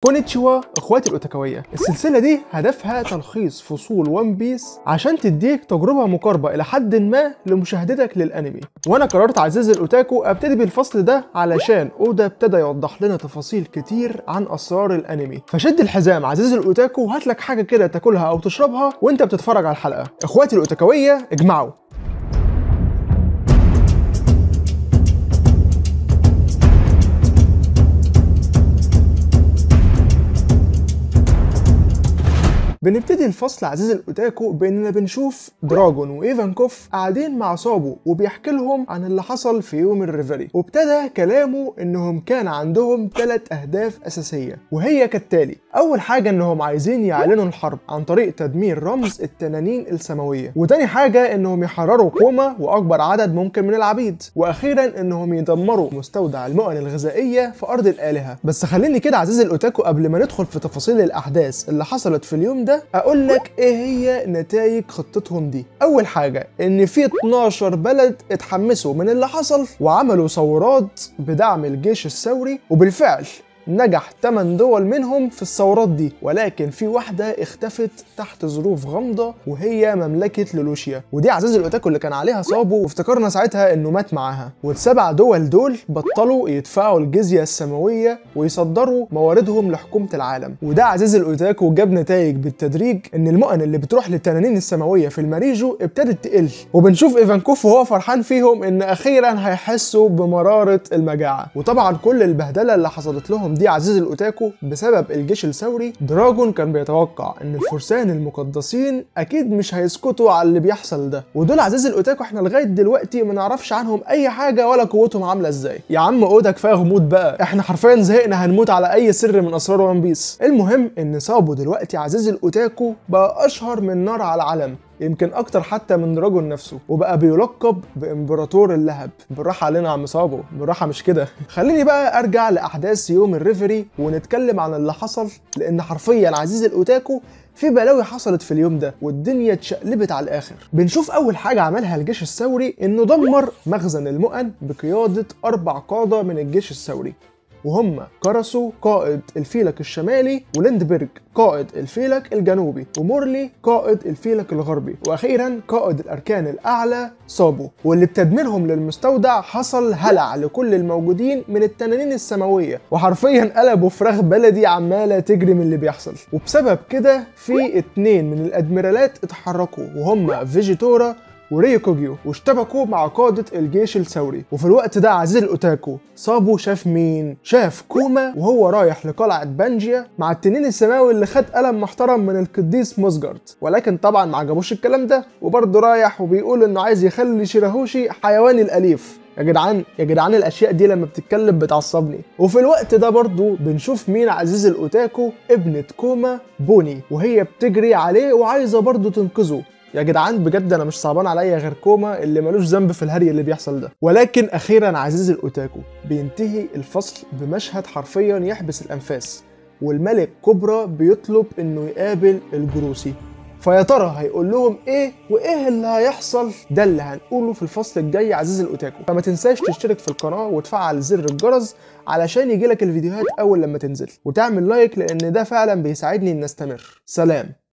كونيتشوا اخواتي الاوتاكاويه. السلسله دي هدفها تلخيص فصول ون بيس عشان تديك تجربه مقاربه الى حد ما لمشاهدتك للانمي. وانا قررت عزيزي الاوتاكو ابتدي بالفصل ده علشان اودا ابتدى يوضح لنا تفاصيل كتير عن اسرار الانمي. فشد الحزام عزيزي الاوتاكو وهات لك حاجه كده تاكلها او تشربها وانت بتتفرج على الحلقه. اخواتي الاوتاكاويه اجمعوا. بنبتدي الفصل عزيزي الاوتاكو باننا بنشوف دراجون وايفانكوف قاعدين مع صابو وبيحكي لهم عن اللي حصل في يوم الريفري، وابتدى كلامه انهم كان عندهم 3 اهداف اساسيه وهي كالتالي. اول حاجه انهم عايزين يعلنوا الحرب عن طريق تدمير رمز التنانين السماويه، وتاني حاجه انهم يحرروا كوما واكبر عدد ممكن من العبيد، واخيرا انهم يدمروا مستودع المؤن الغذائيه في ارض الالهه. بس خليني كده عزيزي الاوتاكو قبل ما ندخل في تفاصيل الاحداث اللي حصلت في اليوم ده اقول لك ايه هي نتائج خطتهم دي. اول حاجه ان في 12 بلد اتحمسوا من اللي حصل وعملوا ثورات بدعم الجيش الثوري، وبالفعل نجح 8 دول منهم في الثورات دي، ولكن في واحدة اختفت تحت ظروف غامضة وهي مملكة لولوشيا، ودي عزيزي الاوتاكو اللي كان عليها صابو وافتكرنا ساعتها انه مات معاها. وال7 دول دول بطلوا يدفعوا الجزية السماوية ويصدروا مواردهم لحكومة العالم، وده عزيزي الاوتاكو جاب نتائج بالتدريج ان المؤن اللي بتروح للتنانين السماوية في الماريجو ابتدت تقل، وبنشوف ايفانكوف وهو فرحان فيهم ان اخيرا هيحسوا بمرارة المجاعة. وطبعا كل البهدلة اللي حصلت لهم دي عزيزي الاوتاكو بسبب الجيش الثوري. دراجون كان بيتوقع ان الفرسان المقدسين اكيد مش هيسكتوا على اللي بيحصل ده، ودول عزيزي الاوتاكو احنا لغايه دلوقتي ما نعرفش عنهم اي حاجه ولا قوتهم عامله ازاي. يا عم اودا كفايه غموض بقى، احنا حرفيا زهقنا هنموت على اي سر من اسرار ون بيس. المهم ان صابو دلوقتي عزيزي الاوتاكو بقى اشهر من نار على علم، يمكن اكتر حتى من دراجون نفسه، وبقى بيلقب بامبراطور اللهب. بالراحه علينا يا عم صابو، بالراحه مش كده. خليني بقى ارجع لاحداث يوم الريفري ونتكلم عن اللي حصل، لان حرفيا عزيزي الاوتاكو في بلاوي حصلت في اليوم ده والدنيا اتشقلبت على الاخر. بنشوف اول حاجه عملها الجيش الثوري انه دمر مخزن المؤن بقياده 4 قاده من الجيش الثوري، وهم كاراسو قائد الفيلك الشمالي، وليندبرج قائد الفيلك الجنوبي، ومورلي قائد الفيلك الغربي، واخيرا قائد الاركان الاعلى صابو. واللي بتدميرهم للمستودع حصل هلع لكل الموجودين من التنانين السماويه، وحرفيا قلبوا فراخ بلدي عماله تجري من اللي بيحصل. وبسبب كده في 2 من الادميرالات اتحركوا وهم فيجيتورا وريوكوجيو، واشتبكوا مع قادة الجيش الثوري. وفي الوقت ده عزيزي الاوتاكو صابو شاف مين؟ شاف كوما وهو رايح لقلعة بانجيا مع التنين السماوي اللي خد قلم محترم من القديس موسجارد، ولكن طبعا ما عجبوش الكلام ده، وبرضه رايح وبيقول انه عايز يخلي شيراهوشي حيواني الاليف. يا جدعان الاشياء دي لما بتتكلم بتعصبني. وفي الوقت ده برضو بنشوف مين عزيزي الاوتاكو؟ ابنة كوما بوني، وهي بتجري عليه وعايزه برضو تنقذه. يا جدعان بجد انا مش صعبان عليا غير كوما اللي ملوش ذنب في الهري اللي بيحصل ده. ولكن اخيرا عزيزي الاوتاكو بينتهي الفصل بمشهد حرفيا يحبس الانفاس، والملك كوبرا بيطلب انه يقابل الجروسي. فيا ترى هيقول لهم ايه وايه اللي هيحصل؟ ده اللي هنقوله في الفصل الجاي عزيزي الاوتاكو. فما تنساش تشترك في القناه وتفعل زر الجرس علشان يجيلك الفيديوهات اول لما تنزل، وتعمل لايك لان ده فعلا بيساعدني ان استمر. سلام.